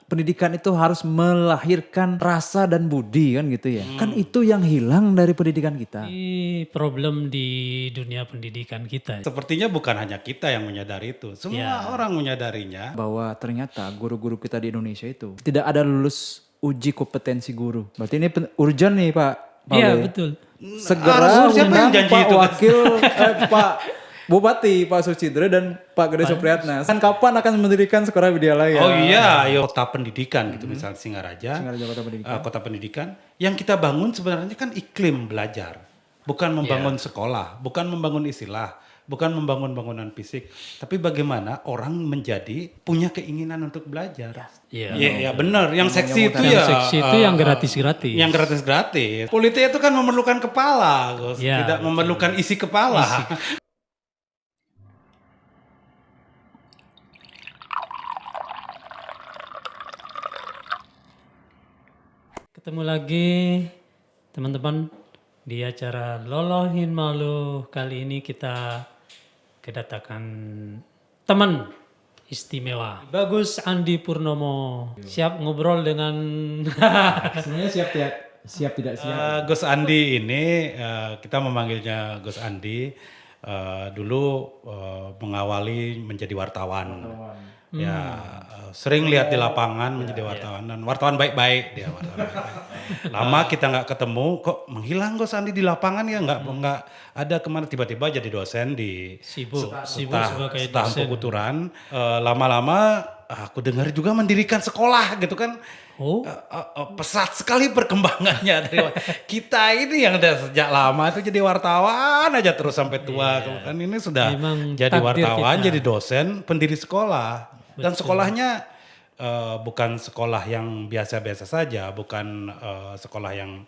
pendidikan itu harus melahirkan rasa dan budi kan gitu ya. Kan itu yang hilang dari pendidikan kita. Ini problem di dunia pendidikan kita. Sepertinya bukan hanya kita yang menyadari itu, semua orang menyadarinya. Bahwa ternyata guru-guru kita di Indonesia itu tidak ada lulus uji kompetensi guru. Berarti ini urgent nih Pak. Iya Pauli. betul. Segera Siapa yang undang janji Pak itu? Wakil, Pak Bupati, Pak Sucidre dan Pak Gede Supriyatna. Kan kapan akan mendirikan sekolah Widyalaya? Oh iya, kota pendidikan gitu misalnya Singaraja, Singaraja Kota Pendidikan. kota pendidikan. Yang kita bangun sebenarnya kan iklim belajar, bukan membangun sekolah, bukan membangun istilah, bukan membangun bangunan fisik, tapi bagaimana orang menjadi punya keinginan untuk belajar. Iya. Iya benar. Yang seksi itu Yang ya. seksi itu yang gratis-gratis. Yang gratis-gratis. Politik itu kan memerlukan kepala, Gus. Ya, Tidak betul. memerlukan isi kepala. Ketemu lagi teman-teman di acara Lolohin Malu. Kali ini kita kedatangan teman istimewa. Bagus Andi Purnomo. Siap ngobrol dengan Sebenarnya siap tidak siap. Gus Andi ini kita memanggilnya Gus Andi dulu mengawali menjadi wartawan. Ya sering lihat di lapangan menjadi wartawan dan wartawan baik-baik dia. Wartawan baik-baik. Lama kita nggak ketemu, kok menghilang Gus Andi di lapangan ya nggak ada kemana, tiba-tiba jadi dosen di sibuk sebagai Setahun dosen. Kuturan. Lama-lama aku dengar juga mendirikan sekolah gitu kan. Oh, Pesat sekali perkembangannya dari kita ini yang udah sejak lama itu jadi wartawan aja terus sampai tua kan ini sudah Memang jadi takdir wartawan kita. jadi dosen pendiri sekolah dan sekolahnya bukan sekolah yang biasa-biasa saja, bukan sekolah yang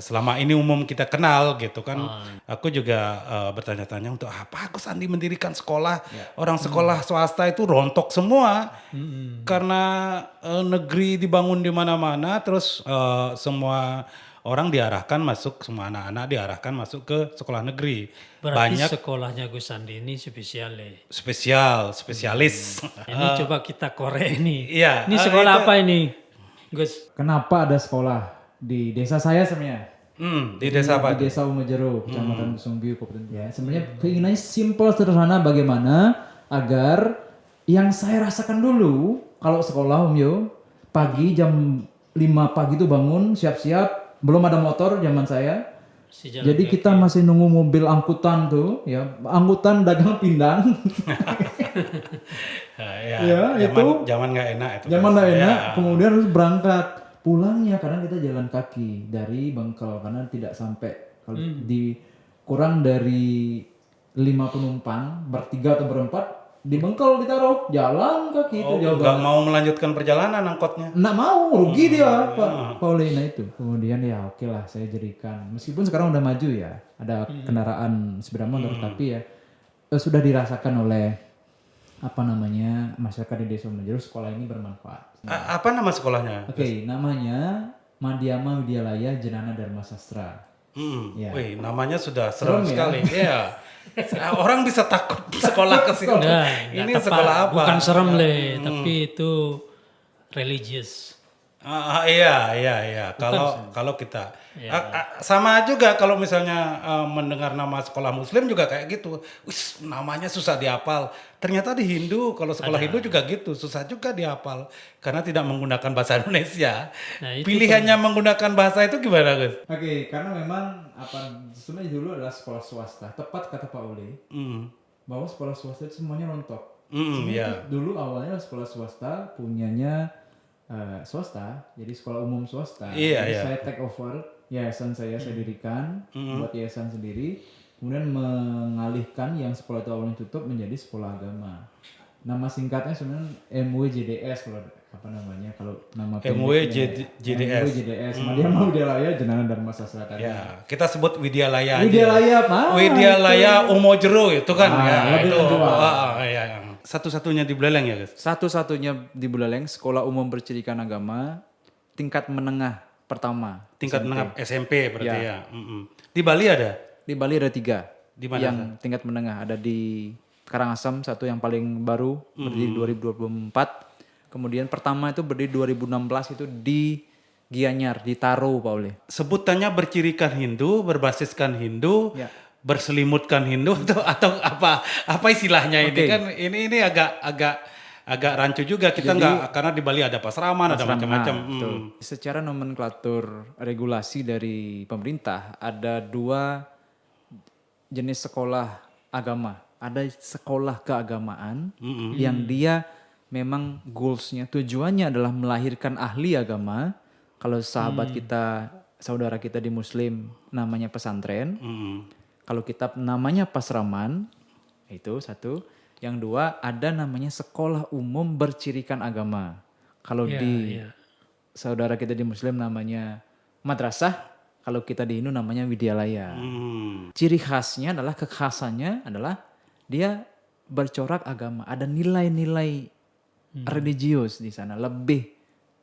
selama ini umum kita kenal gitu kan. Aku juga bertanya-tanya untuk apa Gus Andi mendirikan sekolah. Orang sekolah swasta itu rontok semua. Karena negeri dibangun di mana-mana terus semua orang diarahkan masuk, semua anak-anak diarahkan masuk ke sekolah negeri. berarti Banyak sekolahnya Gus Andi ini spesial ya. spesialis. Ini coba kita korek nih. Iya, Ini sekolah apa ini, Gus? Kenapa ada sekolah di desa saya sebenarnya? Di desa apa? Di desa Umejero, Kecamatan Busungbiu, Kabupaten. Ya, sebenarnya keinginannya simpel sederhana bagaimana agar yang saya rasakan dulu kalau sekolah Om Yo, pagi jam 5 pagi itu bangun siap-siap, belum ada motor zaman saya. Si jalan Jadi kita masih nunggu mobil angkutan tuh, ya, angkutan dagang pindang. Ya, Zaman nggak enak itu. Zaman kan. nggak enak, Ya. kemudian harus berangkat. Pulangnya kadang kita jalan kaki dari Bengkel karena tidak sampai kalau di kurang dari 5 penumpang bertiga atau berempat di Bengkel ditaruh jalan kaki itu jauh Nggak mau melanjutkan perjalanan angkotnya. nggak mau rugi dia Pak Paulina itu. Kemudian ya oke lah saya jadikan meskipun sekarang udah maju ya ada kendaraan sepeda motor tapi ya sudah dirasakan oleh apa namanya masyarakat di desa Umejero sekolah ini bermanfaat. Apa nama sekolahnya? Oke, namanya Madhyama Widyalaya Jenana Dharma Sastra. Ya. Wih, namanya sudah serem Serem ya? sekali. Iya. Orang bisa takut sekolah ke sini. Nah, Ini nggak sekolah tepat. apa? Bukan serem le, tapi itu religious. Iya. Kalau kita sama juga kalau misalnya mendengar nama sekolah Muslim juga kayak gitu. Wis, namanya susah dihafal. Ternyata di Hindu kalau sekolah Hindu juga gitu, susah juga dihafal karena tidak menggunakan bahasa Indonesia. Nah, itu Pilihannya menggunakan bahasa itu gimana, Gus? Oke, karena memang apa sebenarnya dulu adalah sekolah swasta. Tepat kata Pak Uli bahwa sekolah swasta itu semuanya rontok. Iya. Dulu awalnya sekolah swasta punyanya swasta, jadi sekolah umum swasta. Iya, Jadi iya. saya take over yayasan saya dirikan, buat yayasan sendiri, kemudian mengalihkan yang sekolah itu awalnya tutup menjadi sekolah agama. Nama singkatnya sebenarnya MWJDS kalau apa namanya kalau nama MWJDS. MWJDS Madhyama Widyalaya Jenana Dharma Sastra tadi. Ya, kita sebut Widyalaya aja. Widyalaya Pak. Widyalaya Umojero itu kan ya lebih itu. menjual. Iya. Satu-satunya di Buleleng ya, Guys. Satu-satunya di Buleleng sekolah umum berpendidikan agama tingkat menengah pertama. Tingkat menengah SMP berarti ya. Di Bali ada? Di Bali ada 3. Di mana? Yang tingkat menengah ada di Karangasem satu yang paling baru berdiri 2024. Kemudian pertama itu berdiri 2016 itu di Gianyar, di Taro, Pak Ule. Sebutannya bercirikan Hindu, berbasiskan Hindu, Ya. berselimutkan Hindu atau apa istilahnya ini Oke. kan ini agak rancu juga kita nggak karena di Bali ada pasraman, ada macam-macam. Betul. Secara nomenklatur regulasi dari pemerintah ada 2 jenis sekolah agama. Ada sekolah keagamaan yang dia memang goalsnya, tujuannya adalah melahirkan ahli agama. Kalau sahabat kita, saudara kita di Muslim namanya pesantren. Kalau kita namanya pasraman, itu satu. Yang 2 ada namanya sekolah umum bercirikan agama. Kalau Ya, di ya. saudara kita di Muslim namanya madrasah, kalau kita di Hindu namanya widyalaya. Ciri khasnya adalah, kekhasannya adalah dia bercorak agama. Ada nilai-nilai religius di sana, lebih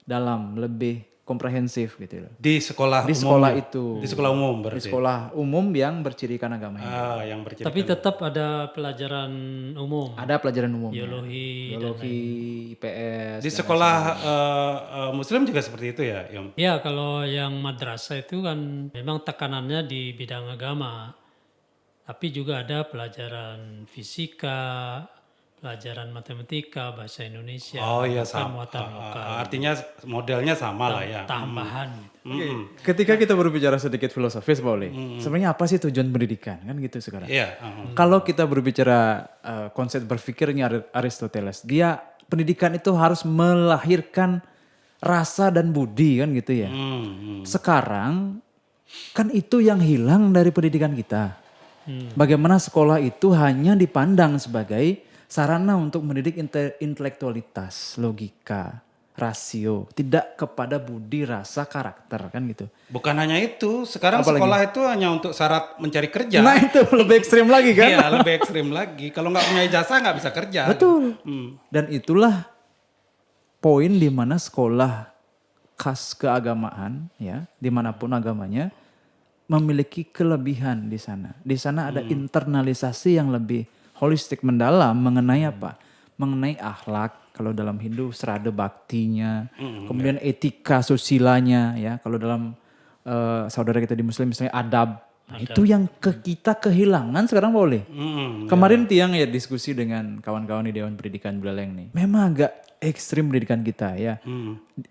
dalam, lebih komprehensif gitu loh. Di sekolah Di umum. sekolah itu. Di sekolah umum Di berarti. sekolah umum yang bercirikan agama ini. Yang bercirikan. Tapi tetap ada pelajaran umum, Ada pelajaran umum. biologi. Biologi, IPS. Di sekolah Muslim juga seperti itu ya, Yom? Ya, kalau yang madrasah itu kan memang tekanannya di bidang agama. Tapi juga ada pelajaran fisika, pelajaran matematika, bahasa Indonesia, Oh iya bahkan sama. muatan lokal. Artinya modelnya sama lah ya. Tambahan gitu. Ketika kita berbicara sedikit filosofis, Pak Oli, sebenarnya apa sih tujuan pendidikan? Kan gitu sekarang. Iya. Kalau kita berbicara konsep berpikirnya Aristoteles, dia pendidikan itu harus melahirkan rasa dan budi kan gitu ya. Sekarang kan itu yang hilang dari pendidikan kita. Bagaimana sekolah itu hanya dipandang sebagai sarana untuk mendidik intelektualitas, logika, rasio, tidak kepada budi, rasa, karakter kan gitu. Bukan hanya itu, sekarang sekolah itu hanya untuk syarat mencari kerja. Nah itu lebih ekstrim lagi kan? Iya, lebih ekstrim lagi. Kalau nggak punya ijazah nggak bisa kerja. Betul. Dan itulah poin di mana sekolah khas keagamaan ya, dimanapun agamanya memiliki kelebihan di sana. Di sana ada internalisasi yang lebih holistik, mendalam mengenai apa? Mengenai akhlak. Kalau dalam Hindu serada baktinya, kemudian etika susilanya ya. Kalau dalam saudara kita di Muslim misalnya adab. Nah, itu yang kita kehilangan sekarang boleh. Kemarin tiang ya diskusi dengan kawan-kawan di Dewan Pendidikan Buleleng nih. Memang agak ekstrim pendidikan kita ya.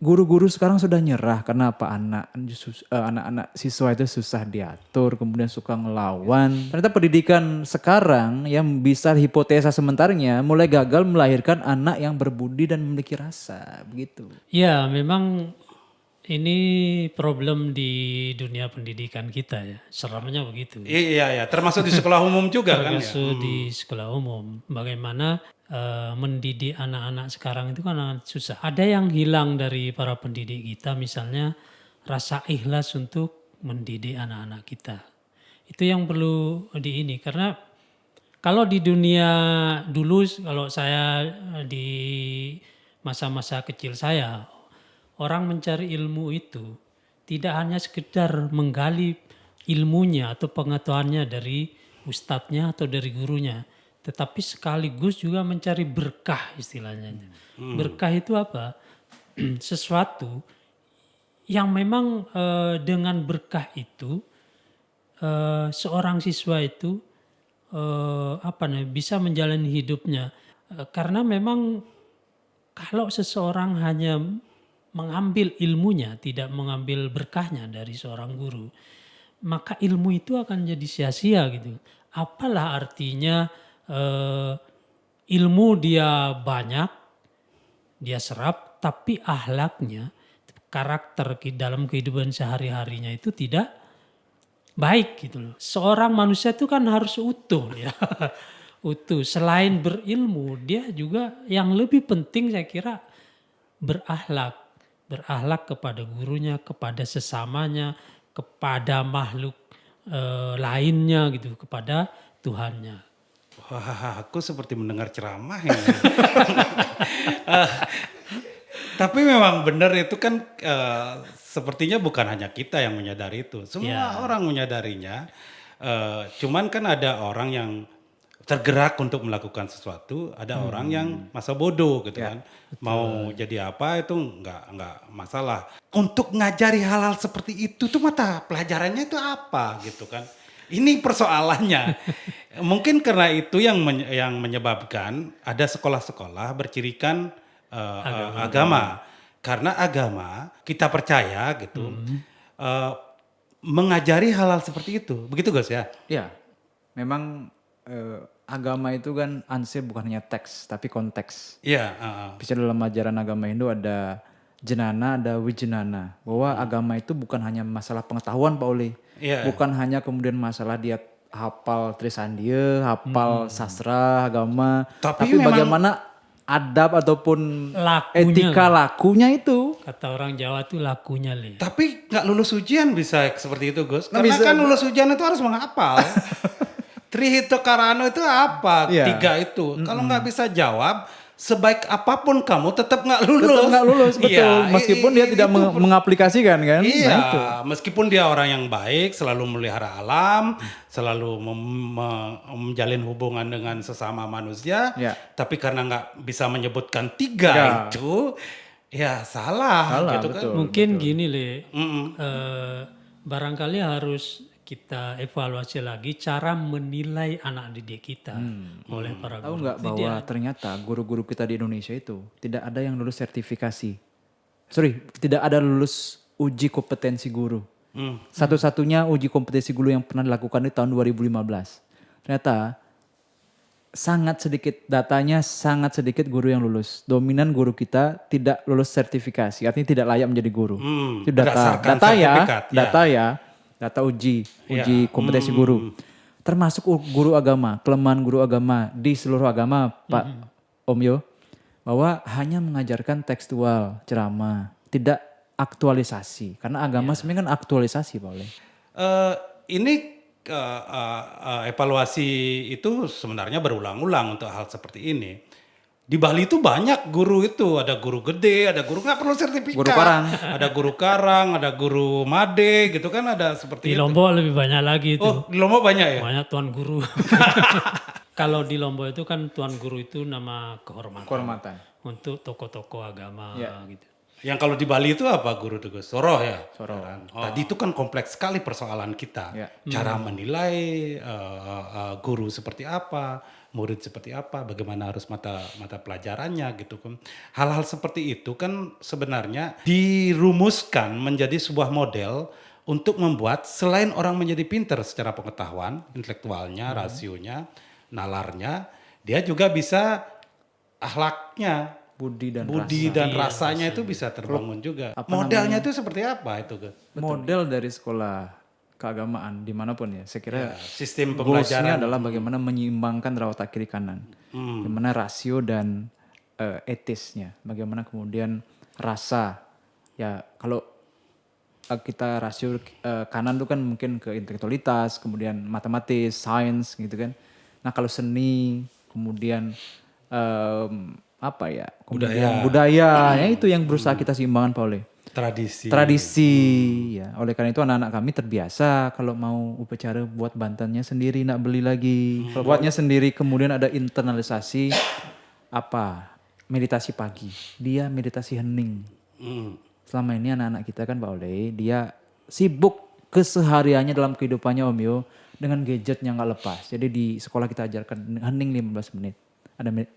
Guru-guru sekarang sudah nyerah karena apa? Anak-anak siswa itu susah diatur, kemudian suka ngelawan. Ternyata pendidikan sekarang yang bisa hipotesa sementaranya mulai gagal melahirkan anak yang berbudi dan memiliki rasa, begitu. Ya, memang ini problem di dunia pendidikan kita ya. Seramnya begitu. Iya, termasuk di sekolah umum juga kan ya. Termasuk di sekolah umum. Bagaimana mendidik anak-anak sekarang itu kan susah. Ada yang hilang dari para pendidik kita, misalnya rasa ikhlas untuk mendidik anak-anak kita. Itu yang perlu ini, karena kalau di dunia dulu, kalau saya di masa-masa kecil saya, orang mencari ilmu itu tidak hanya sekedar menggali ilmunya atau pengetahuannya dari ustadznya atau dari gurunya, tetapi sekaligus juga mencari berkah istilahnya. Berkah itu apa? Sesuatu yang memang dengan berkah itu seorang siswa itu bisa menjalani hidupnya. Karena memang kalau seseorang hanya mengambil ilmunya, tidak mengambil berkahnya dari seorang guru, maka ilmu itu akan jadi sia-sia gitu. Apalah artinya ilmu dia banyak, dia serap, tapi akhlaknya, karakter dalam kehidupan sehari-harinya itu tidak baik gitu loh. Seorang manusia itu kan harus utuh ya. Utuh. Selain berilmu, dia juga yang lebih penting saya kira berakhlak. Berakhlak kepada gurunya, kepada sesamanya, kepada makhluk lainnya gitu, kepada Tuhannya. Wah, aku seperti mendengar ceramah ini. Tapi memang benar itu kan sepertinya bukan hanya kita yang menyadari itu. Semua orang menyadarinya. Cuman kan ada orang yang tergerak untuk melakukan sesuatu, ada orang yang masa bodoh gitu kan. Mau jadi apa itu nggak masalah. Untuk ngajari hal-hal seperti itu tuh mata pelajarannya itu apa gitu kan. Ini persoalannya. Mungkin karena itu yang menyebabkan ada sekolah-sekolah bercirikan agama. Karena agama kita percaya gitu mengajari hal-hal seperti itu. Begitu Gus ya? Ya, memang agama itu kan ansih bukan hanya teks tapi konteks. Iya. Bisa dalam ajaran agama Hindu ada jenana, ada wijenana. Bahwa agama itu bukan hanya masalah pengetahuan Pak Oli. Iya. Bukan hanya kemudian masalah dia hafal Trisandia, hafal sastra, agama. Tapi Tapi memang- bagaimana adab ataupun Lakunya. etika lakunya itu. Kata orang Jawa tuh lakunya Le. Tapi nggak lulus ujian bisa seperti itu Gus. Nggak Karena bisa. kan lulus ujian itu harus menghafal. Trihito Karano itu apa? Iya. 3 itu. Kalau nggak bisa jawab, sebaik apapun kamu tetap nggak lulus. Tetap nggak lulus, betul. Iya, Meskipun dia tidak itu mengaplikasikan kan. Iya, Nah, itu. meskipun dia orang yang baik, selalu melihara alam, selalu menjalin hubungan dengan sesama manusia, Ya. tapi karena nggak bisa menyebutkan 3 Ya. itu, ya salah gitu betul. kan. Mungkin gini Le, Mm-mm. barangkali harus kita evaluasi lagi cara menilai anak didik kita oleh para Tahu guru. nggak bahwa ternyata guru-guru kita di Indonesia itu tidak ada yang lulus sertifikasi. Tidak ada lulus uji kompetensi guru. Satu-satunya uji kompetensi guru yang pernah dilakukan di tahun 2015. Ternyata sangat sedikit, datanya sangat sedikit guru yang lulus. Dominan guru kita tidak lulus sertifikasi, artinya tidak layak menjadi guru. Itu berdasarkan data ya, sertifikat, ya. data uji Ya. kompetensi guru. Termasuk guru agama, kelemahan guru agama di seluruh agama, Pak Om Yo, bahwa hanya mengajarkan tekstual, ceramah, tidak aktualisasi. Karena agama sebenarnya kan aktualisasi, Pak Oleh. Ini evaluasi itu sebenarnya berulang-ulang untuk hal seperti ini. Di Bali itu banyak guru itu, ada guru gede, ada guru nggak perlu sertifikat, Guru karang. ada guru karang, ada guru made, gitu kan ada seperti Di itu. Lombok lebih banyak lagi itu. Oh, di Lombok banyak ya? Banyak tuan guru. Kalau di Lombok itu kan tuan guru itu nama kehormatan. Untuk tokoh-tokoh agama gitu. Yang kalau di Bali itu apa guru tuh Gus? Soroh ya? Soroh. Tadi itu kan kompleks sekali persoalan kita. Ya. Cara menilai guru seperti apa, murid seperti apa, bagaimana harus mata pelajarannya gitu kan. Hal-hal seperti itu kan sebenarnya dirumuskan menjadi sebuah model untuk membuat selain orang menjadi pintar secara pengetahuan, intelektualnya, rasionya, nalarnya, dia juga bisa akhlaknya, Budi dan dan rasanya itu bisa terbangun juga. Modelnya itu seperti apa itu Gus? model dari sekolah keagamaan dimanapun ya, saya kira Sistem goalsnya pembelajaran. adalah bagaimana menyeimbangkan antara otak kiri kanan, bagaimana rasio dan etisnya, bagaimana kemudian rasa. Ya kalau kita rasio kanan itu kan mungkin ke intelektualitas, kemudian matematis, sains gitu kan. Nah kalau seni, kemudian apa ya, kemudian budaya, ya itu yang berusaha kita seimbangkan Pak Oleh. Tradisi ya. Oleh karena itu anak-anak kami terbiasa kalau mau upacara buat bantannya sendiri, nak beli lagi. Buatnya sendiri, kemudian ada internalisasi meditasi pagi. Dia meditasi hening. Selama ini anak-anak kita kan Pak Oleh, dia sibuk kesehariannya dalam kehidupannya Om Yo dengan gadget yang gak lepas. Jadi di sekolah kita ajarkan hening 15 menit.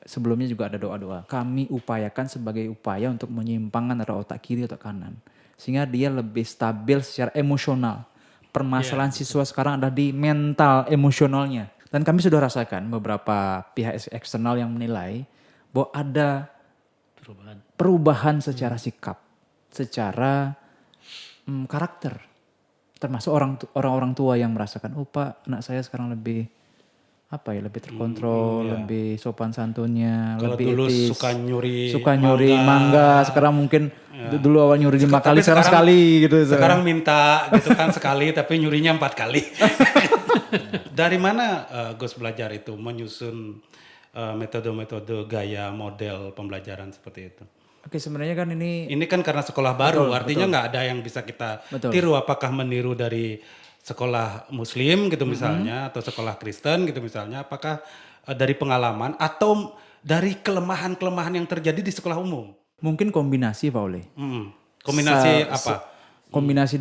Sebelumnya juga ada doa-doa. Kami upayakan sebagai upaya untuk menyimpangkan antara otak kiri atau kanan. Sehingga dia lebih stabil secara emosional. Permasalahan siswa sekarang ada di mental emosionalnya. Dan kami sudah rasakan beberapa pihak eksternal yang menilai bahwa ada perubahan secara sikap, secara karakter. Termasuk orang-orang tua yang merasakan, oh Pak, anak saya sekarang lebih terkontrol, lebih sopan santunnya, Kalau lebih dulu etis. suka nyuri mangga, sekarang mungkin dulu awal nyuri 5 kali, sekarang sekali gitu. Sekarang minta gitu kan sekali tapi nyurinya 4 kali. Dari mana Gus belajar itu menyusun metode-metode gaya model pembelajaran seperti itu? Oke, sebenarnya kan ini kan karena sekolah baru, artinya nggak ada yang bisa kita tiru. Apakah meniru dari sekolah Muslim gitu misalnya, atau sekolah Kristen gitu misalnya? Apakah dari pengalaman atau dari kelemahan-kelemahan yang terjadi di sekolah umum? Mungkin kombinasi Pak Ole. Kombinasi Sa- apa? Kombinasi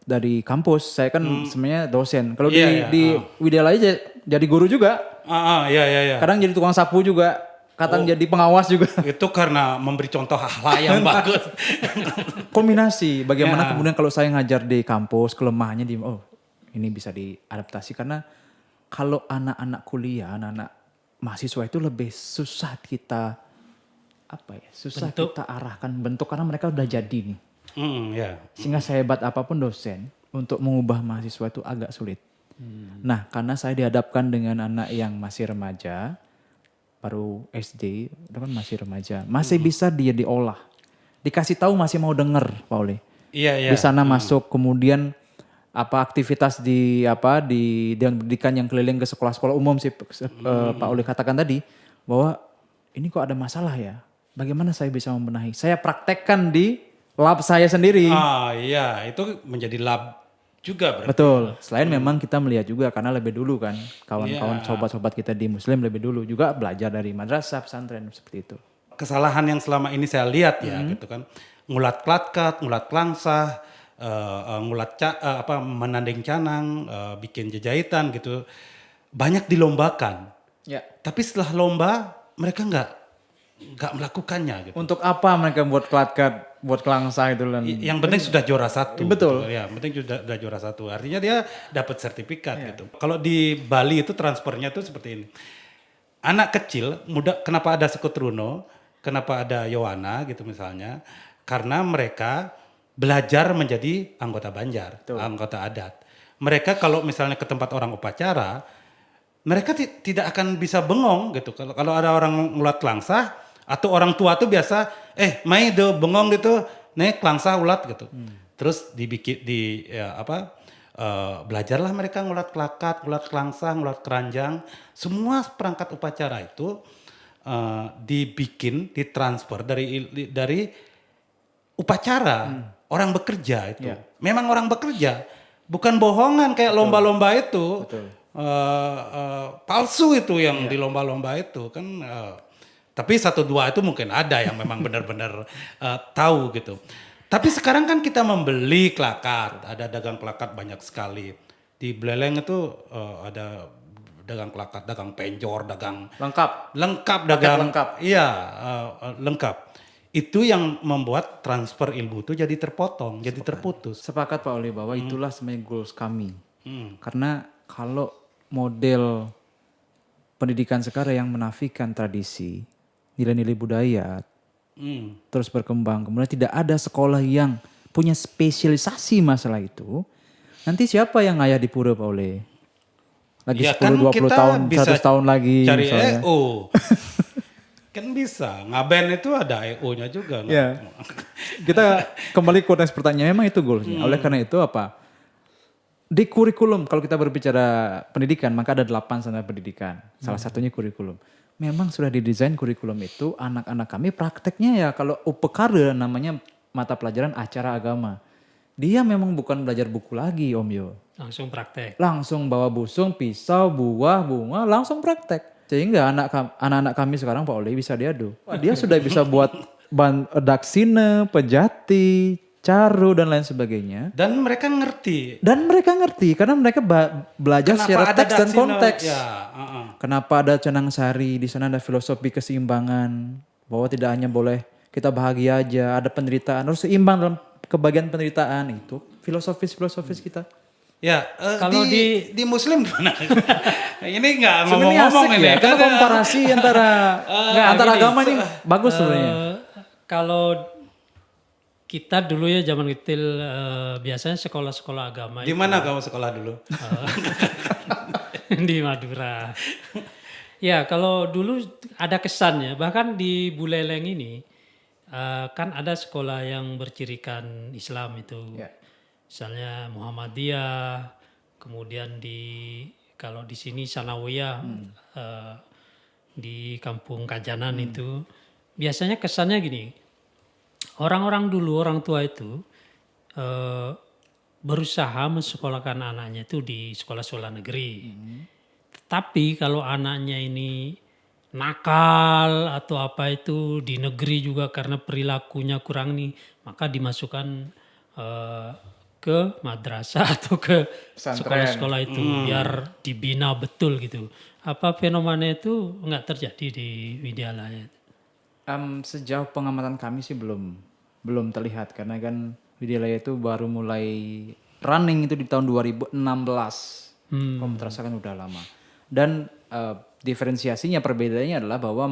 dari kampus. Saya kan sebenarnya dosen. Kalau Iya, di Widya Laya jadi guru juga. Iya. Kadang jadi tukang sapu juga. Kadang jadi pengawas juga. Itu karena memberi contoh hal yang bagus. Kombinasi. Bagaimana Ya. kemudian kalau saya ngajar di kampus, kelemahannya ini bisa diadaptasi. Karena kalau anak-anak kuliah, anak-anak mahasiswa itu lebih susah kita kita arahkan bentuk karena mereka udah jadi nih. Ya. Sehingga sehebat apapun dosen untuk mengubah mahasiswa itu agak sulit. Nah, karena saya dihadapkan dengan anak yang masih remaja, baru SD, itu kan masih remaja, masih bisa dia diolah. Dikasih tahu masih mau denger, Pak Ole. Iya. Di sana masuk, kemudian aktivitas di dewan pendidikan yang keliling ke sekolah-sekolah umum sih Pak Ole katakan tadi bahwa ini kok ada masalah ya. Bagaimana saya bisa membenahi? Saya praktekkan di lab saya sendiri. Iya, itu menjadi lab juga berarti. Betul. Selain memang kita melihat juga karena lebih dulu kan kawan-kawan sobat-sobat kita di Muslim lebih dulu juga belajar dari madrasah, pesantren seperti itu. Kesalahan yang selama ini saya lihat ya gitu kan. Ngulat klatkat, ngulat klangsah, menanding canang, bikin jajahitan gitu. Banyak dilombakan. Ya. Tapi setelah lomba mereka nggak melakukannya gitu. Untuk apa mereka buat klatkat, buat kelangsa itu dan Yang penting sudah juara 1. Betul. Gitu. Ya, penting sudah juara 1. Artinya dia dapat sertifikat gitu. Kalau di Bali itu transfernya tuh seperti ini. Anak kecil, kenapa ada Sekutruno, kenapa ada Yowana gitu misalnya. Karena mereka belajar menjadi anggota Banjar, anggota adat. Mereka kalau misalnya ke tempat orang upacara, mereka tidak akan bisa bengong gitu. Kalau ada orang ngulat langsah, atau orang tua tuh biasa, mai do bengong gitu, nih langsah ulat gitu. Terus belajarlah mereka ngulat kelakat, ngulat kelangsah, ngulat keranjang. Semua perangkat upacara itu ditransfer dari upacara orang bekerja itu. Memang orang bekerja, bukan bohongan kayak lomba-lomba itu. Palsu itu yang di lomba-lomba itu kan. Tapi 1-2 itu mungkin ada yang memang benar-benar tahu gitu. Tapi sekarang kan kita membeli kelakat, ada dagang kelakat banyak sekali. Di Beleleng itu ada dagang kelakat, dagang penjor, dagang lengkap dagang lengkap. Iya, lengkap. Itu yang membuat transfer ilmu itu jadi terpotong, jadi terputus. Sepakat Pak Oli bahwa itulah sebenarnya goals kami. Karena kalau model pendidikan sekarang yang menafikan tradisi, nilai-nilai budaya, terus berkembang, kemudian tidak ada sekolah yang punya spesialisasi masalah itu, nanti siapa yang ngayah di pura Pak Oli? Lagi Ya 10-20 tahun, 100 tahun lagi. Cari misalnya. EO. Kan bisa, ngaben itu ada EO-nya juga. Ya. Kita kembali ke konteks pertanyaan, memang itu goalsnya. Oleh karena itu apa? Di kurikulum, kalau kita berbicara pendidikan, maka ada 8 standar pendidikan. Salah satunya kurikulum. Memang sudah didesain kurikulum itu, anak-anak kami prakteknya ya kalau UPKR namanya mata pelajaran acara agama. Dia memang bukan belajar buku lagi Om Yo. Langsung praktek. Langsung bawa busung, pisau, buah, bunga, langsung praktek. Sehingga anak-anak kami sekarang Pak Oli bisa diadu. Dia sudah bisa buat daksine, pejati, caru dan lain sebagainya. Dan mereka ngerti. Karena mereka belajar secara teks dan konteks. Ya, Kenapa ada Cenang Sari, di sana ada filosofi keseimbangan. Bahwa tidak hanya boleh kita bahagia aja, ada penderitaan, harus seimbang dalam kebahagiaan penderitaan itu. Filosofis kita. Ya, Kalau di Muslim gimana? Ini nggak Sebenarnya ngomong-ngomong asik ini. ya, karena komparasi antara gini, agama ini bagus sebenarnya. Kalau kita dulu ya zaman kecil biasanya sekolah-sekolah agama Di mana kamu sekolah dulu? di Madura. Ya kalau dulu ada kesannya, bahkan di Buleleng ini kan ada sekolah yang bercirikan Islam itu. Ya. Misalnya Muhammadiyah, kemudian kalau di sini Sanawiyah di Kampung Kajanan itu biasanya kesannya gini, orang-orang dulu orang tua itu berusaha mensekolahkan anaknya itu di sekolah-sekolah negeri, Tapi kalau anaknya ini nakal atau apa itu di negeri juga karena perilakunya kurang nih, maka dimasukkan ke madrasah atau ke sekolah-sekolah itu biar dibina betul gitu. Apa fenomena itu nggak terjadi di Widyalaya? Sejauh pengamatan kami sih belum terlihat karena kan Widyalaya itu baru mulai running itu di tahun 2016. Kalau terasa kan udah lama. Dan diferensiasinya perbedaannya adalah bahwa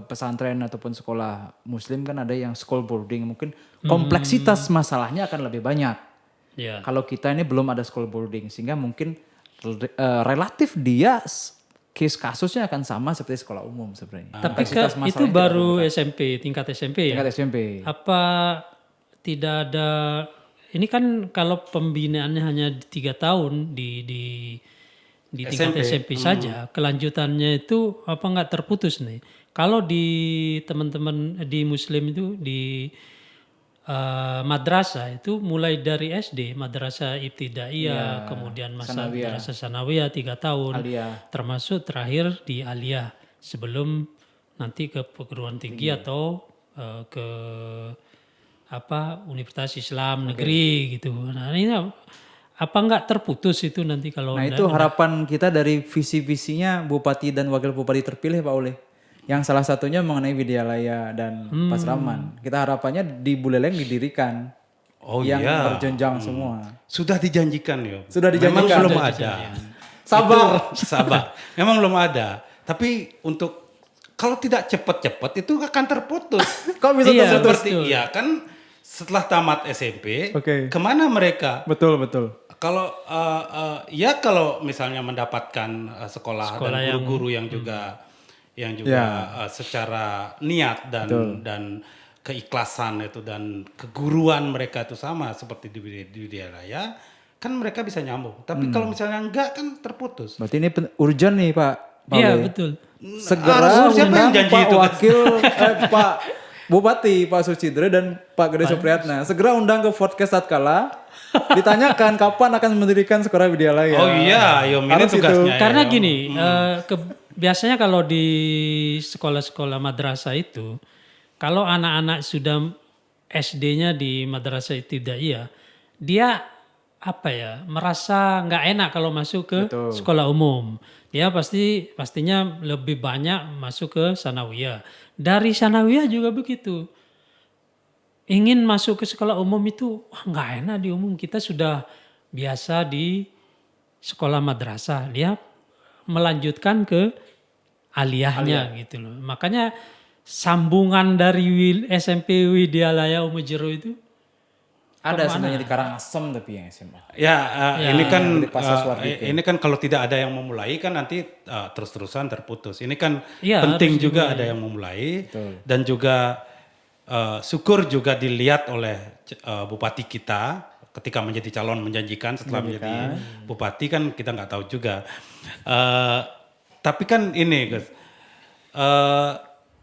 pesantren ataupun sekolah muslim kan ada yang school boarding, mungkin kompleksitas masalahnya akan lebih banyak. Ya. Kalau kita ini belum ada school boarding sehingga mungkin relatif dia case kasusnya akan sama seperti sekolah umum sebenarnya. Tapi Kompleksitas itu masalahnya baru SMP, tingkat SMP ya? tingkat SMP. Apa tidak ada, ini kan kalau pembinaannya hanya 3 tahun di tingkat SMP saja, kelanjutannya itu apa nggak terputus nih? Kalau di teman-teman di Muslim itu di madrasah itu mulai dari SD, madrasah ibtidaiyah, kemudian madrasah sanawiyah 3 tahun, Aliyah. termasuk terakhir di aliyah sebelum nanti ke perguruan tinggi atau ke Universitas Islam negeri gitu. Nah ini apa nggak terputus itu nanti kalau Nah itu harapan kita dari visi-visinya Bupati dan Wakil Bupati terpilih Pak Oleh. Yang salah satunya mengenai Widyalaya dan Pasraman. Kita harapannya di Buleleng didirikan. Yang berjenjang semua. Sudah dijanjikan yo. Sudah dijanjikan. Memang belum ada. Sabar. Memang belum ada. Tapi untuk kalau tidak cepat-cepat itu akan terputus. Kok bisa terputus? Seperti iya kan setelah tamat SMP, Oke. kemana mereka? Betul. Kalau kalau misalnya mendapatkan sekolah dan guru-guru yang juga secara niat dan keikhlasan itu dan keguruan mereka itu sama seperti di Widyalaya, kan mereka bisa nyambung. Tapi kalau misalnya enggak kan terputus. Berarti ini urgent nih Pak. Iya betul. Segera siapa yang undang janji Pak itu, Mas? Wakil Pak Bupati Pak Sucidre dan Pak Gede Supriyatna. Segera undang ke podcast tatkala. Ditanyakan kapan akan mendirikan sekolah Widyalaya. Oh iya, ini Harus tugasnya. Karena gini, biasanya kalau di sekolah-sekolah madrasah itu, kalau anak-anak sudah SD-nya di madrasah ibtidaiyah, dia merasa nggak enak kalau masuk ke sekolah umum. Dia pastinya lebih banyak masuk ke sanawiyah. Dari sanawiyah juga begitu. Ingin masuk ke sekolah umum itu nggak enak di umum, kita sudah biasa di sekolah madrasah, dia melanjutkan ke aliyahnya gitu loh. Makanya sambungan dari SMP Widyalaya Umujero itu ada sebenarnya di Karangasem tapi yang SMA. Ini kan kalau tidak ada yang memulai kan nanti terus-terusan terputus. Ini kan Iya, penting harus juga dimulai. ada yang memulai. Betul. Dan juga syukur juga dilihat oleh bupati kita ketika menjadi calon menjanjikan setelah menjadi bupati kan kita nggak tahu juga. Tapi kan ini Gus,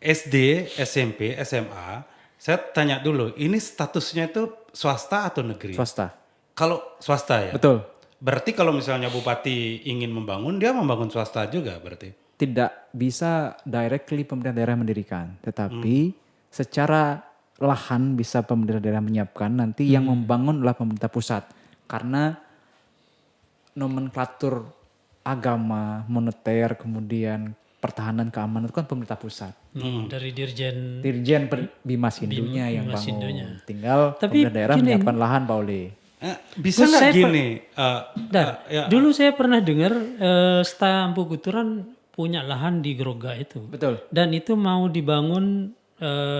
SD, SMP, SMA, saya tanya dulu, ini statusnya itu swasta atau negeri? Swasta. Kalau swasta ya? Betul. Berarti kalau misalnya bupati ingin membangun, dia membangun swasta juga berarti? Tidak bisa directly pemerintah daerah mendirikan. Tetapi secara lahan bisa pemerintah daerah menyiapkan. Nanti yang membangun adalah pemerintah pusat. Karena nomenklatur agama, moneter, kemudian pertahanan keamanan itu kan pemerintah pusat. dari Dirjen. Dirjen Bimas Hindunya yang Bimas bangun. Hindunya. Tinggal Tapi pemerintah daerah gini, menyiapkan lahan Pak Oli. Bisa Gus, nggak saya gini? Dulu saya pernah dengar Stampu Guturan punya lahan di Groga itu. Betul. Dan itu mau dibangun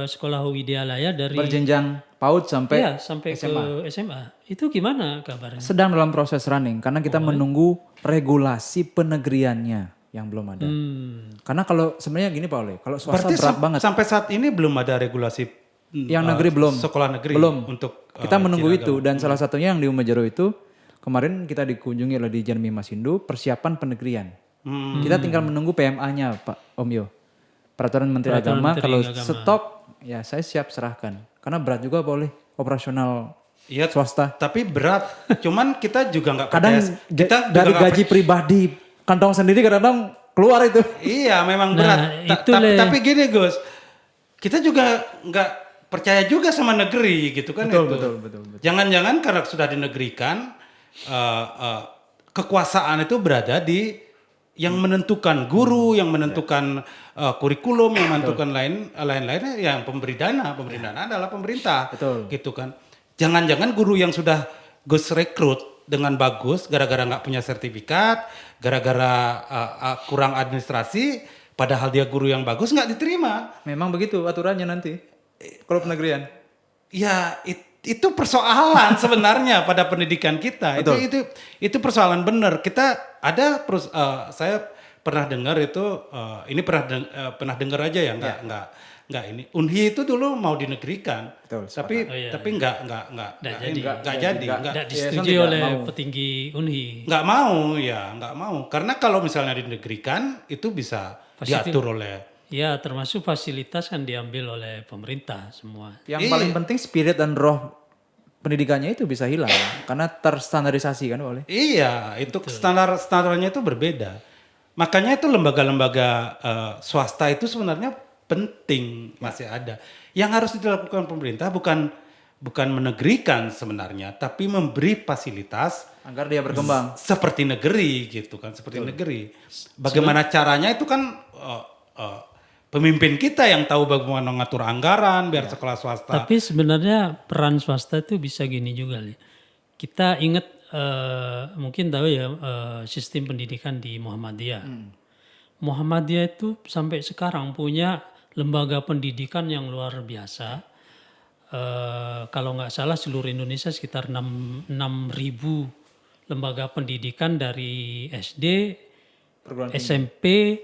sekolah Widyalaya dari Berjenjang PAUD sampai sampai SMA. ke SMA. Itu gimana kabarnya? Sedang dalam proses running karena kita menunggu regulasi penegriannya yang belum ada. Karena kalau sebenarnya gini Pak Oli, kalau swasta Berarti berat banget. sampai saat ini belum ada regulasi Yang negeri belum. sekolah negeri Belum. untuk Kita menunggu izin itu agama. dan salah satunya yang di Umejero itu kemarin kita dikunjungi oleh Dirjen Bimas Hindu persiapan penegrian. Kita tinggal menunggu PMA-nya Pak Om Yo. Peraturan Menteri Agama Menteri kalau Agama. stok ya saya siap serahkan. Karena berat juga Pak Oli operasional Iya, swasta. tapi berat. Cuman kita juga nggak Kadang percaya. Kita juga dari nggak gaji pribadi kantong sendiri kadang-kadang keluar itu. Iya, memang Nah, berat. itu Le. Tapi gini Gus, kita juga nggak percaya juga sama negeri gitu kan itu. Betul. Jangan-jangan karena sudah dinegerikan, kekuasaan itu berada di yang menentukan guru, yang menentukan kurikulum, yang menentukan lain-lainnya, yang pemberi dana adalah pemerintah, Betul. gitu kan. Jangan-jangan guru yang sudah Gus rekrut dengan bagus, gara-gara nggak punya sertifikat, gara-gara kurang administrasi, padahal dia guru yang bagus nggak diterima. Memang begitu aturannya nanti. Kalau penegrian. Ya itu persoalan sebenarnya pada pendidikan kita. Betul. Itu persoalan benar. Kita ada saya pernah dengar itu ini pernah dengar aja ya nggak ini. Unhi itu dulu mau dinegrikan. Betul, Tapi nggak jadi. Tidak Yayasan disetujui tidak oleh mau. petinggi Unhi. Nggak mau. Karena kalau misalnya dinegrikan itu bisa diatur oleh. Ya, termasuk fasilitas kan diambil oleh pemerintah semua. Yang paling penting spirit dan roh pendidikannya itu bisa hilang karena terstandarisasi kan oleh. Iya, itu standarnya itu berbeda. Makanya itu lembaga-lembaga swasta itu sebenarnya penting masih ada. Yang harus dilakukan pemerintah bukan menegrikan sebenarnya, tapi memberi fasilitas Agar dia berkembang. seperti negeri gitu kan, seperti negeri. Bagaimana caranya itu kan pemimpin kita yang tahu bagaimana mengatur anggaran biar sekolah swasta. Tapi sebenarnya peran swasta itu bisa gini juga, Li. Kita ingat mungkin tahu ya sistem pendidikan di Muhammadiyah. Muhammadiyah itu sampai sekarang punya lembaga pendidikan yang luar biasa. Kalau nggak salah seluruh Indonesia sekitar 6.000 lembaga pendidikan dari SD, Perguruan SMP,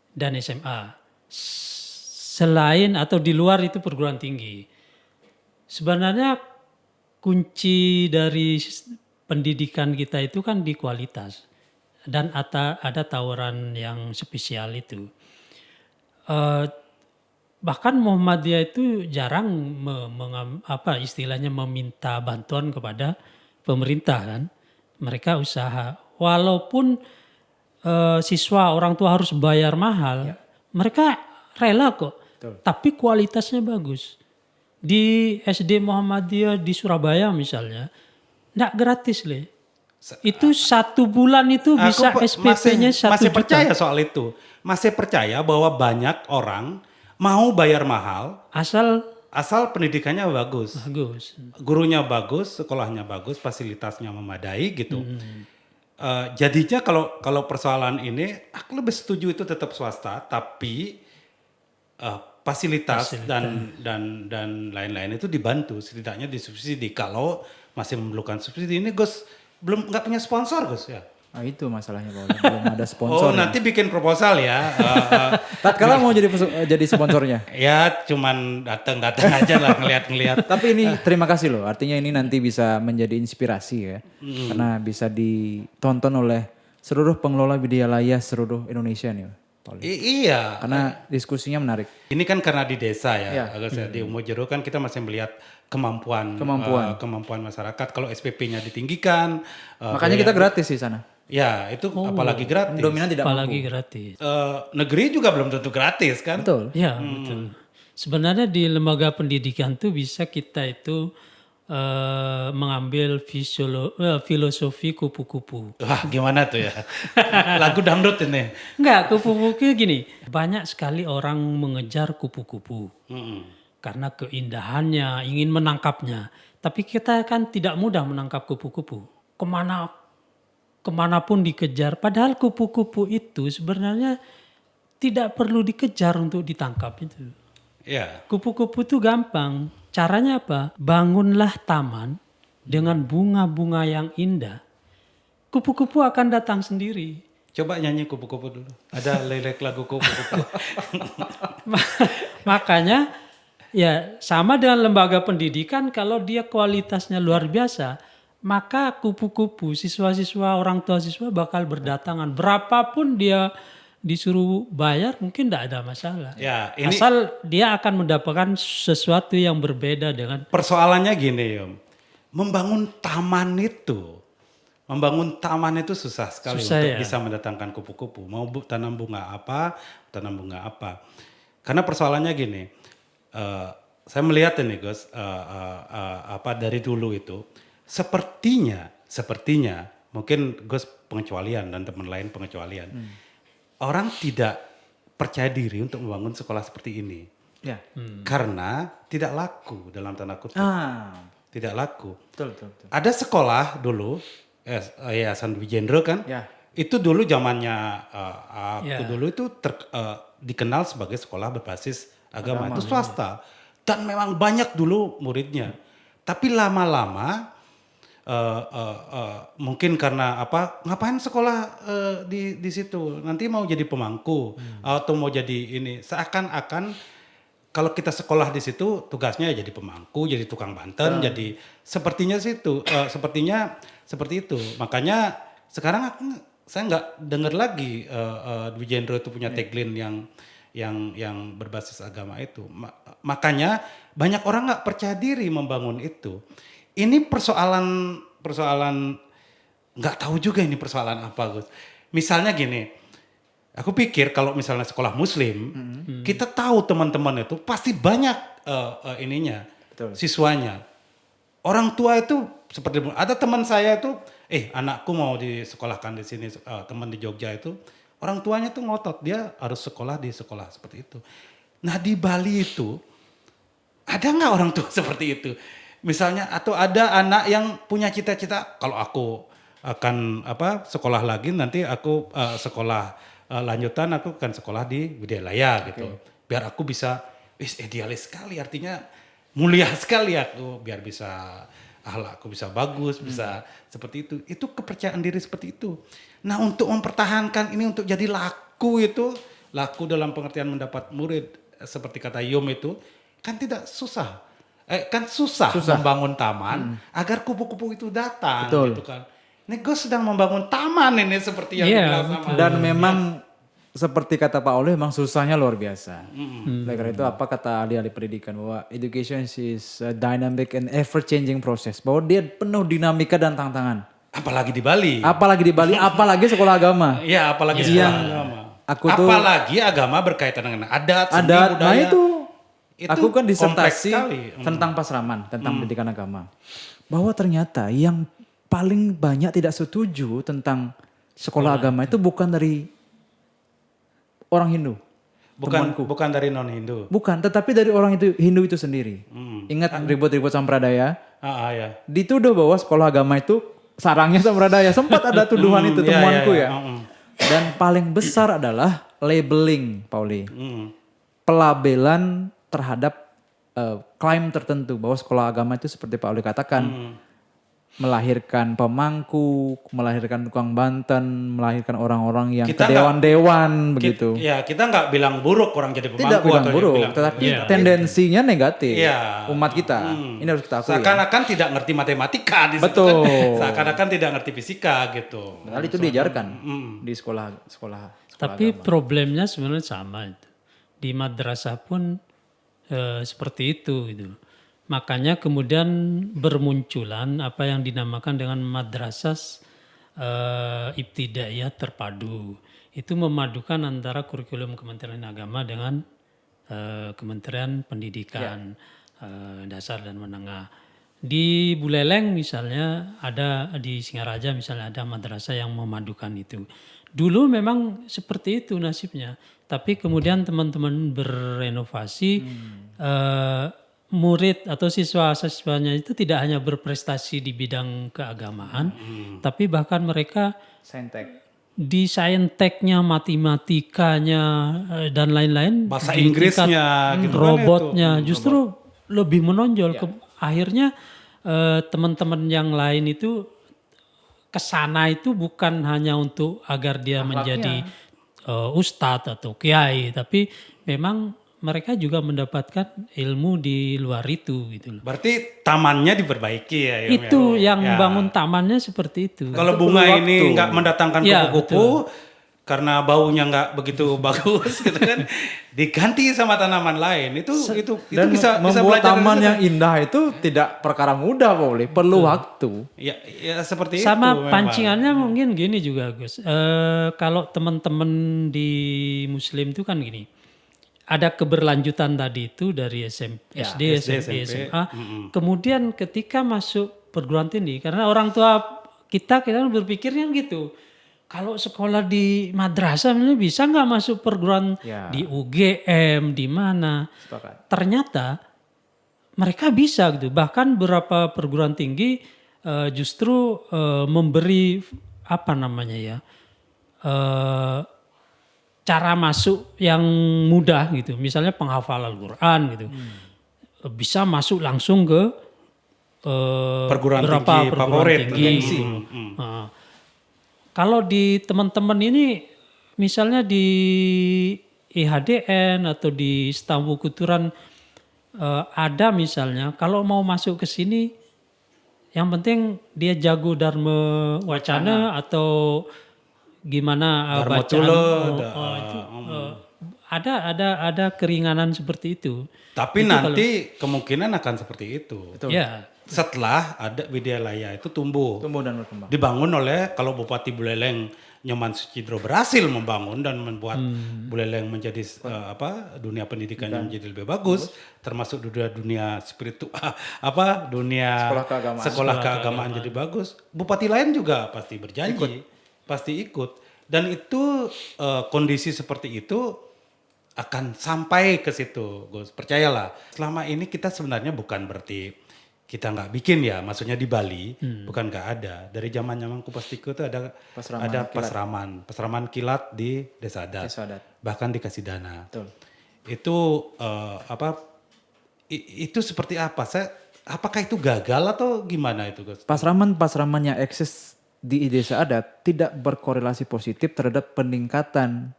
dan SMA. Selain atau di luar itu perguruan tinggi. Sebenarnya kunci dari pendidikan kita itu kan di kualitas. Dan ada tawaran yang spesial itu. Bahkan Muhammadiyah itu jarang istilahnya meminta bantuan kepada pemerintah kan. Mereka usaha. Walaupun siswa orang tua harus bayar mahal, mereka rela kok. Tapi kualitasnya bagus. Di SD Muhammadiyah di Surabaya misalnya, enggak gratis Le. Itu 1 bulan itu bisa SPP-nya 1 masih juta. percaya soal itu. Masih percaya bahwa banyak orang mau bayar mahal asal pendidikannya bagus. Gurunya bagus, sekolahnya bagus, fasilitasnya memadai gitu. Jadinya kalau persoalan ini aku lebih setuju itu tetap swasta, tapi fasilitas dan lain-lain itu dibantu, setidaknya disubsidi. Kalau masih memerlukan subsidi, ini Gus belum nggak punya sponsor Gus ya. Nah itu masalahnya Pak Oleh, belum ada sponsor. Nanti bikin proposal ya. Tatkala mau jadi sponsornya. Ya cuman datang aja lah ngeliat. Tapi ini terima kasih loh, artinya ini nanti bisa menjadi inspirasi ya. Karena bisa ditonton oleh seluruh pengelola Widyalaya seluruh Indonesia nih Pak Oleh. Iya. Karena diskusinya menarik. Ini kan karena di desa ya. Iya. Di Umojero kan kita masih melihat kemampuan masyarakat. Kalau SPP-nya ditinggikan. Makanya kita gratis di sana. Ya itu apalagi gratis. Dominan tidak Apalagi mampu. gratis. Negeri juga belum tentu gratis kan. Betul. Ya betul. Sebenarnya di lembaga pendidikan tuh bisa kita itu mengambil filosofi kupu-kupu. Wah gimana tuh ya. Lagu dangdut ini. Enggak, kupu-kupu gini. Banyak sekali orang mengejar kupu-kupu. Karena keindahannya, ingin menangkapnya. Tapi kita kan tidak mudah menangkap kupu-kupu. Kemanapun dikejar. Padahal kupu-kupu itu sebenarnya tidak perlu dikejar untuk ditangkap itu. Ya. Kupu-kupu itu gampang. Caranya apa? Bangunlah taman dengan bunga-bunga yang indah. Kupu-kupu akan datang sendiri. Coba nyanyi kupu-kupu dulu. Ada lirik lagu kupu-kupu. Makanya ya sama dengan lembaga pendidikan, kalau dia kualitasnya luar biasa, maka kupu-kupu, siswa-siswa, orang tua siswa bakal berdatangan. Berapapun dia disuruh bayar mungkin tidak ada masalah. Ya, ini asal dia akan mendapatkan sesuatu yang berbeda dengan. persoalannya gini Yom. Membangun taman itu membangun taman itu susah sekali Susah, untuk ya? bisa mendatangkan kupu-kupu. Mau tanam bunga apa. Karena persoalannya gini, saya melihat ini Gus, dari dulu itu, sepertinya, mungkin Gus pengecualian dan teman lain pengecualian, orang tidak percaya diri untuk membangun sekolah seperti ini. Ya. Karena tidak laku dalam tanda kutip. Tidak laku. Betul. Ada sekolah dulu, Yayasan Dwi Jendro kan, Ya. itu dulu zamannya aku Ya. dulu itu dikenal sebagai sekolah berbasis agama. Itu swasta. Dan memang banyak dulu muridnya. Tapi lama-lama mungkin karena ngapain sekolah di situ, nanti mau jadi pemangku atau mau jadi ini, seakan-akan kalau kita sekolah di situ tugasnya jadi pemangku, jadi tukang banten, jadi sepertinya seperti itu. Makanya sekarang saya nggak dengar lagi Dwi Jendro itu punya tagline yang berbasis agama itu. Makanya banyak orang nggak percaya diri membangun itu. Ini persoalan nggak tahu juga ini persoalan apa, Gus. Misalnya gini, aku pikir kalau misalnya sekolah Muslim, kita tahu teman-teman itu pasti banyak Betul. siswanya. Orang tua itu seperti ada teman saya itu, anakku mau disekolahkan di sini, teman di Jogja itu, orang tuanya tuh ngotot dia harus sekolah di sekolah seperti itu. Nah di Bali itu ada nggak orang tua seperti itu? Misalnya atau ada anak yang punya cita-cita kalau aku akan sekolah lagi nanti aku sekolah lanjutan aku akan sekolah di Widyalaya gitu. Biar aku bisa idealis sekali, artinya mulia sekali aku biar bisa akhlakku bisa bagus, bisa seperti itu. Itu kepercayaan diri seperti itu. Nah, untuk mempertahankan ini untuk jadi laku dalam pengertian mendapat murid seperti kata Yom itu kan tidak susah. Susah membangun taman agar kupu-kupu itu datang. Betul. Gitu kan. Ini gue sedang membangun taman ini seperti yang Iya, dibilang sama. Dan memang seperti kata Pak Oleh, memang susahnya luar biasa. Oleh karena itu apa kata ahli-ahli pendidikan bahwa education is a dynamic and ever changing process. Bahwa dia penuh dinamika dan tantangan. Apalagi di Bali. Apalagi di Bali, apalagi sekolah agama. Iya, apalagi Yang sekolah agama. apalagi agama berkaitan dengan adat, seni, Nah budaya. itu aku kan kompleks disertasi sekali. tentang pasraman, tentang pendidikan agama. Bahwa ternyata yang paling banyak tidak setuju tentang sekolah agama itu bukan dari orang Hindu. Bukan dari non Hindu. Bukan, tetapi dari orang itu Hindu itu sendiri. Ingat ribut-ribut sampradaya, Ya. dituduh bahwa sekolah agama itu sarangnya sampradaya. Sempat ada tuduhan itu temuanku ya. Dan paling besar adalah labeling, Pauli. Pelabelan terhadap klaim tertentu bahwa sekolah agama itu seperti Pak Oli katakan melahirkan pemangku, melahirkan tukang banten, melahirkan orang-orang yang Kita kedewan-dewan begitu. Kita nggak bilang buruk orang jadi pemangku Tidak bilang atau buruk, bilang, tetapi tendensinya negatif. Iya. Umat kita, ini harus kita akui. seakan-akan tidak ngerti matematika di situ Betul. kan. Seakan-akan tidak ngerti fisika gitu. Padahal itu diajarkan di sekolah Tapi agama. problemnya sebenarnya sama itu. Di madrasah pun seperti itu gitu. Makanya kemudian bermunculan apa yang dinamakan dengan madrasah ibtidaiyah terpadu. Itu memadukan antara kurikulum Kementerian Agama dengan Kementerian Pendidikan dasar dan menengah. Di Buleleng misalnya ada, di Singaraja misalnya ada madrasah yang memadukan itu. Dulu memang seperti itu nasibnya. Tapi kemudian teman-teman berenovasi, murid atau siswa-siswanya itu tidak hanya berprestasi di bidang keagamaan, tapi bahkan mereka Saintek. di sainteknya, matematikanya, dan lain-lain. Bahasa di Inggrisnya, tingkat gitu kan robotnya justru lebih menonjol. Akhirnya teman-teman yang lain itu kesana itu bukan hanya untuk agar dia menjadi ustadz atau kiai, tapi memang mereka juga mendapatkan ilmu di luar itu gitu loh. Berarti tamannya diperbaiki ya. Itu yang bangun tamannya seperti itu. Kalau bunga ini nggak mendatangkan Ya, kupu-kupu, karena baunya nggak begitu bagus gitu kan, diganti sama tanaman lain. Itu Dan bisa membuat belajar dari taman situ. yang indah itu tidak perkara mudah, Pak Uli. Perlu waktu. Ya seperti Sama itu memang. pancingannya mungkin gini juga Gus. Kalau teman-teman di Muslim itu kan gini. Ada keberlanjutan tadi itu dari SD, SMP, SMA. Kemudian ketika masuk perguruan tinggi, karena orang tua kita berpikirnya gitu. Kalau sekolah di madrasah ini bisa nggak masuk perguruan Ya. di UGM, di mana? Sepakat. Ternyata mereka bisa gitu. Bahkan beberapa perguruan tinggi justru memberi apa namanya ya cara masuk yang mudah gitu. Misalnya penghafal Al-Quran gitu. Bisa masuk langsung ke Perguruan beberapa tinggi perguruan favorit. tinggi. Nah, kalau di teman-teman ini misalnya di IHDN atau di Stambu Kuturan ada misalnya kalau mau masuk ke sini yang penting dia jago Dharma Wacana atau gimana Dharma bacaan Tula, itu, ada keringanan seperti itu. Tapi nanti kemungkinan akan seperti itu. Ya, Setelah ada Widyalaya itu tumbuh. Tumbuh dan berkembang. Dibangun oleh kalau Bupati Buleleng Nyoman Sucidro berhasil membangun dan membuat Buleleng menjadi dunia pendidikannya menjadi lebih bagus, termasuk dunia spiritual dunia sekolah keagamaan jadi bagus. Bupati lain juga pasti berjanji, pasti ikut. Dan itu kondisi seperti itu akan sampai ke situ, Gus. Percayalah. Selama ini kita sebenarnya bukan berarti kita nggak bikin ya, maksudnya di Bali bukan nggak ada. Dari zaman Kupastiko itu ada pasraman kilat di Desa Adat, bahkan dikasih dana. Betul. Itu itu seperti apa? Apakah itu gagal atau gimana itu, Gus? Pasraman yang eksis di desa adat tidak berkorelasi positif terhadap peningkatan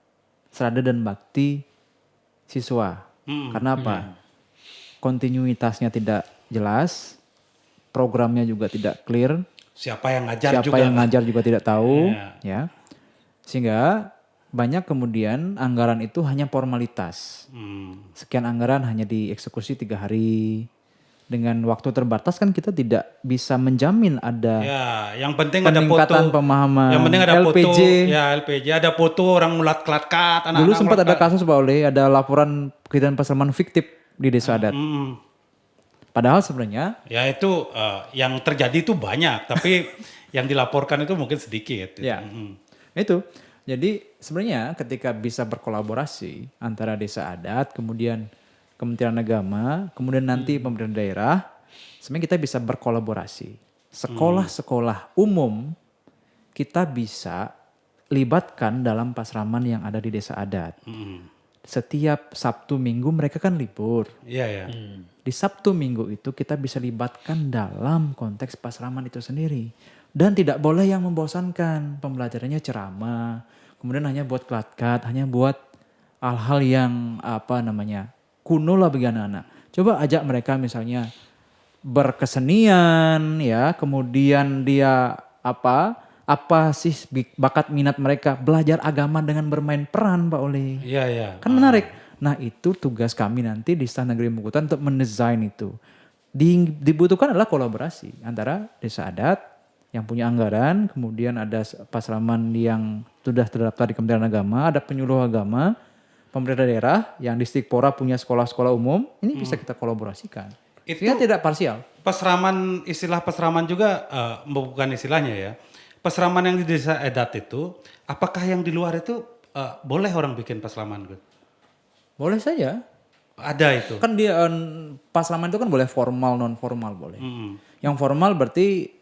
serada dan bakti siswa. Karena apa? Kontinuitasnya tidak jelas, programnya juga tidak clear, Siapa yang ngajar juga tidak tahu, ya. Sehingga banyak kemudian anggaran itu hanya formalitas. Sekian anggaran hanya dieksekusi 3 hari. Dengan waktu terbatas kan kita tidak bisa menjamin ada yang penting ada peningkatan foto, pemahaman. yang penting ada LPG. foto, LPG ada foto orang mulat-kelatkat, Dulu sempat ada kasus Pak Ole, ada laporan kegiatan pasraman fiktif di desa adat. Padahal sebenarnya ya itu yang terjadi itu banyak, tapi yang dilaporkan itu mungkin sedikit. ya itu. Jadi sebenarnya ketika bisa berkolaborasi antara desa adat, kemudian Kementerian Agama, kemudian nanti pemerintah daerah, sebenarnya kita bisa berkolaborasi. Sekolah-sekolah umum kita bisa libatkan dalam pasraman yang ada di desa adat. Setiap Sabtu Minggu mereka kan libur. Iya. Di Sabtu Minggu itu kita bisa libatkan dalam konteks pasraman itu sendiri. Dan tidak boleh yang membosankan. Pembelajarannya ceramah, kemudian hanya buat klatkat, hanya buat hal-hal yang kuno lah bagi anak-anak. Coba ajak mereka misalnya berkesenian ya, kemudian dia apa sih bakat minat mereka, belajar agama dengan bermain peran Pak Oli. Iya. Kan menarik. Nah itu tugas kami nanti di Istana Negeri Mukutan untuk mendesain itu. Dibutuhkan adalah kolaborasi antara desa adat yang punya anggaran, kemudian ada pasraman yang sudah terdaftar di Kementerian Agama, ada penyuluh agama, pemerintah daerah yang di Stikpora punya sekolah-sekolah umum, ini bisa kita kolaborasikan. Itu Sehingga tidak parsial. Istilah pasraman juga bukan istilahnya ya. Pasraman yang di desa adat itu, apakah yang di luar itu boleh orang bikin pasraman, Gus? Boleh saja. Ada itu. Kan dia pasraman itu kan boleh formal, non formal boleh. Yang formal berarti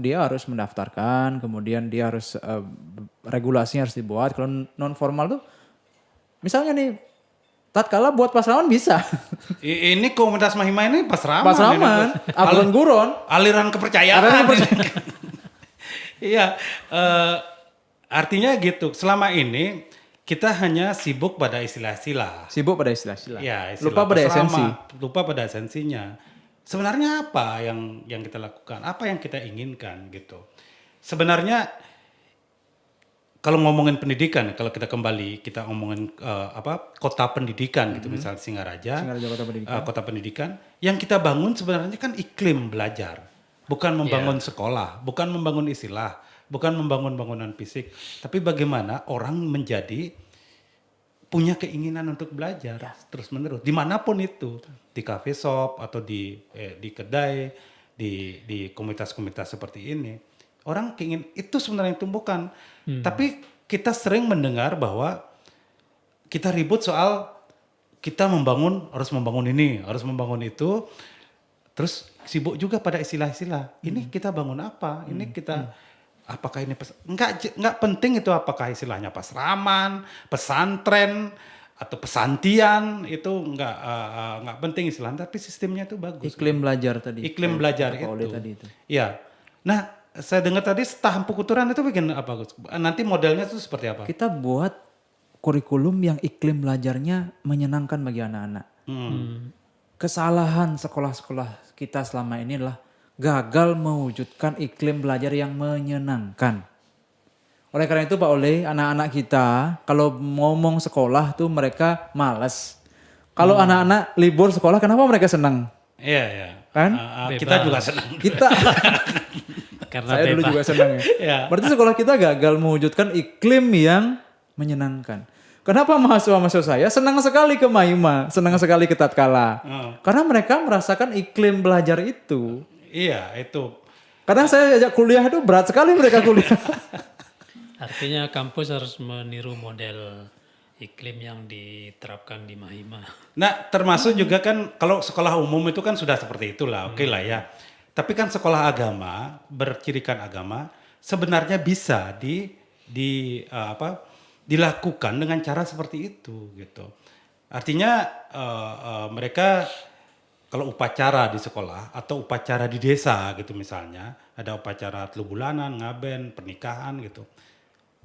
dia harus mendaftarkan, kemudian dia harus regulasinya harus dibuat. Kalau non formal tuh misalnya nih, tatkala buat pasraman bisa. Ini komunitas Mahima ini pasraman. Pasraman, aturan guron. Aliran kepercayaan. Iya, artinya gitu. Selama ini kita hanya sibuk pada istilah-istilah. Sibuk pada istilah-istilah. Ya, Lupa pada esensi. Lupa pada esensinya. Sebenarnya apa yang kita lakukan? Apa yang kita inginkan gitu? Sebenarnya kalau ngomongin pendidikan, kalau kita ngomongin kota pendidikan gitu, misalnya Singaraja Kota Pendidikan. kota pendidikan, yang kita bangun sebenarnya kan iklim belajar, bukan membangun sekolah, bukan membangun istilah, bukan membangun bangunan fisik, tapi bagaimana orang menjadi punya keinginan untuk belajar terus menerus, dimanapun itu, di cafe shop atau di kedai, di komunitas-komunitas seperti ini, orang keingin itu sebenarnya tumbuhkan. Tapi kita sering mendengar bahwa kita ribut soal kita harus membangun ini, harus membangun itu, terus sibuk juga pada istilah-istilah. Ini kita bangun apa? Ini kita apakah ini enggak penting itu apakah istilahnya pasraman, pesantren atau pesantian, itu enggak penting istilahnya, tapi sistemnya itu bagus. Iklim belajar tadi. Iklim belajar Pak Ole itu. tadi itu. Iya. Nah, saya dengar tadi Tahampu Kuturan itu bikin apa, Gus? Nanti modelnya itu seperti apa? Kita buat kurikulum yang iklim belajarnya menyenangkan bagi anak-anak. Kesalahan sekolah-sekolah kita selama ini adalah gagal mewujudkan iklim belajar yang menyenangkan. Oleh karena itu Pak Ole, anak-anak kita kalau ngomong sekolah tuh mereka malas. Kalau anak-anak libur sekolah, kenapa mereka senang? Iya, iya. Kan? Kita juga senang. Kita, Karena saya dulu juga senang ya. Iya. Berarti sekolah kita gagal mewujudkan iklim yang menyenangkan. Kenapa mahasiswa-mahasiswa saya senang sekali ke Mahima, senang sekali ke Tatkala? Karena mereka merasakan iklim belajar itu. Iya, itu. Kadang saya ajak kuliah itu berat sekali mereka kuliah. Artinya kampus harus meniru model iklim yang diterapkan di Mahima. Nah, termasuk juga kan kalau sekolah umum itu kan sudah seperti itulah, oke lah ya. Tapi kan sekolah agama, bercirikan agama, sebenarnya bisa dilakukan dengan cara seperti itu gitu. Artinya mereka kalau upacara di sekolah atau upacara di desa gitu misalnya, ada upacara telu bulanan, ngaben, pernikahan gitu.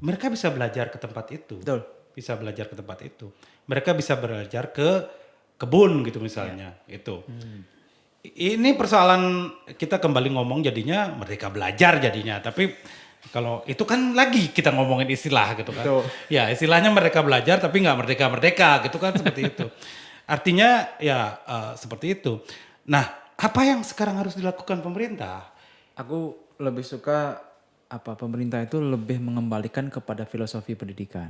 Mereka bisa belajar ke tempat itu. Betul. Bisa belajar ke tempat itu. Mereka bisa belajar ke kebun gitu misalnya, itu. Ini persoalan kita kembali ngomong jadinya merdeka belajar jadinya, tapi kalau itu kan lagi kita ngomongin istilah gitu kan. Betul. Ya istilahnya merdeka belajar tapi nggak merdeka-merdeka gitu kan seperti itu. Artinya ya seperti itu. Nah apa yang sekarang harus dilakukan pemerintah? Aku lebih suka pemerintah itu lebih mengembalikan kepada filosofi pendidikan.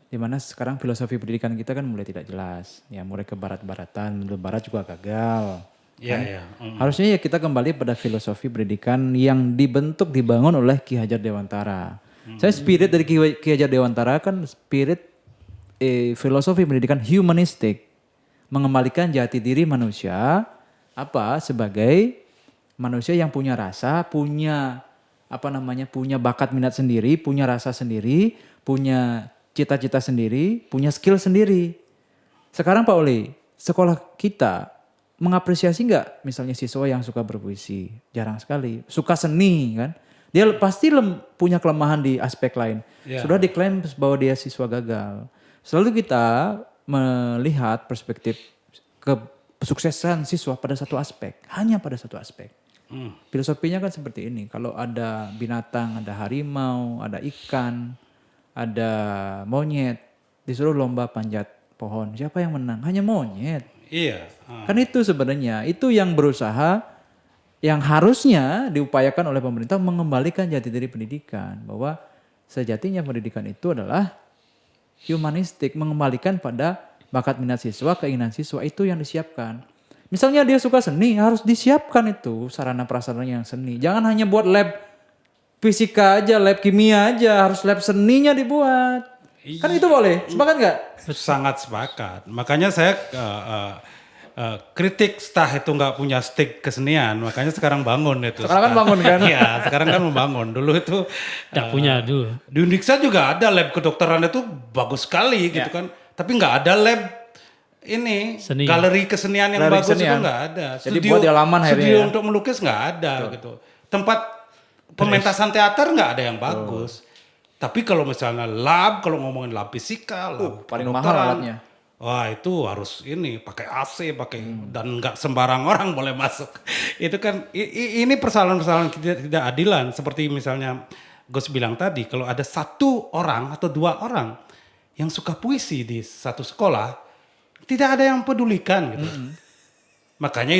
Dimana sekarang filosofi pendidikan kita kan mulai tidak jelas. Ya mulai ke barat-baratan, menurut barat juga gagal. Iya, iya. Harusnya ya kita kembali pada filosofi pendidikan yang dibangun oleh Ki Hajar Dewantara. Saya spirit dari Ki Hajar Dewantara kan spirit filosofi pendidikan humanistik. Mengembalikan jati diri manusia sebagai manusia yang punya rasa, punya punya bakat minat sendiri, punya rasa sendiri, punya cita-cita sendiri, punya skill sendiri. Sekarang Pak Ole, sekolah kita mengapresiasi nggak misalnya siswa yang suka berpuisi? Jarang sekali. Suka seni kan? Dia pasti punya kelemahan di aspek lain. Yeah. Sudah diklaim bahwa dia siswa gagal. Selalu kita melihat perspektif kesuksesan siswa pada satu aspek. Hanya pada satu aspek. Filosofinya kan seperti ini. Kalau ada binatang, ada harimau, ada ikan, ada monyet. Disuruh lomba panjat pohon. Siapa yang menang? Hanya monyet. Iya. Kan itu sebenarnya, itu yang berusaha, yang harusnya diupayakan oleh pemerintah mengembalikan jati diri pendidikan. Bahwa sejatinya pendidikan itu adalah humanistik, mengembalikan pada bakat minat siswa, keinginan siswa itu yang disiapkan. Misalnya dia suka seni, harus disiapkan itu sarana prasarana yang seni. Jangan hanya buat lab fisika aja, lab kimia aja, harus lab seninya dibuat. Kan itu boleh, sepakat nggak? Sangat sepakat. Makanya saya kritik Stah itu nggak punya stick kesenian. Makanya sekarang bangun itu. Sekarang kan bangun kan? Iya, sekarang kan membangun. Dulu itu Tidak punya dulu. di Undiksa juga ada lab kedokteran itu bagus sekali gitu kan. Tapi nggak ada lab ini Seni. galeri kesenian yang Galeri bagus kesenian. itu nggak ada. Jadi buat di halaman akhirnya studio ya? untuk melukis nggak ada gitu. Tempat pementasan teater nggak ada yang bagus. Tapi kalau misalnya lab, kalau ngomongin lab fisika, lab paling mahal kedokteran, alatnya. wah itu harus ini pakai AC, dan nggak sembarang orang boleh masuk. Itu kan ini persoalan-persoalan ketidakadilan seperti misalnya Gus bilang tadi, kalau ada 1 orang atau 2 orang yang suka puisi di satu sekolah, tidak ada yang pedulikan gitu. Makanya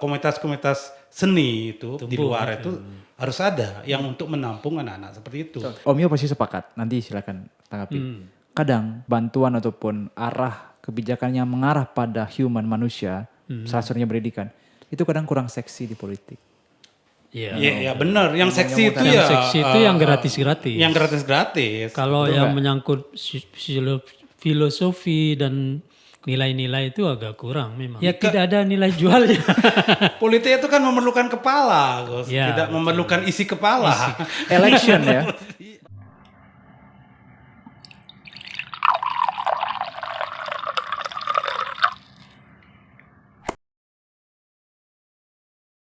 komunitas-komunitas seni itu di luar itu harus ada yang untuk menampung anak-anak seperti itu. Om Yo pasti sepakat. Nanti silakan tanggapi. Kadang bantuan ataupun arah kebijakan yang mengarah pada human manusia, salah satunya pendidikan, itu kadang kurang seksi di politik. Iya. Iya, benar. Yang seksi itu Yang ya. seksi itu yang gratis-gratis. Yang gratis-gratis. Kalau yang menyangkut filosofi dan nilai-nilai itu agak kurang memang. Ya tidak ada nilai jualnya. Politik itu kan memerlukan kepala, Gus. Ya, Tidak memerlukan isi kepala. Election ya.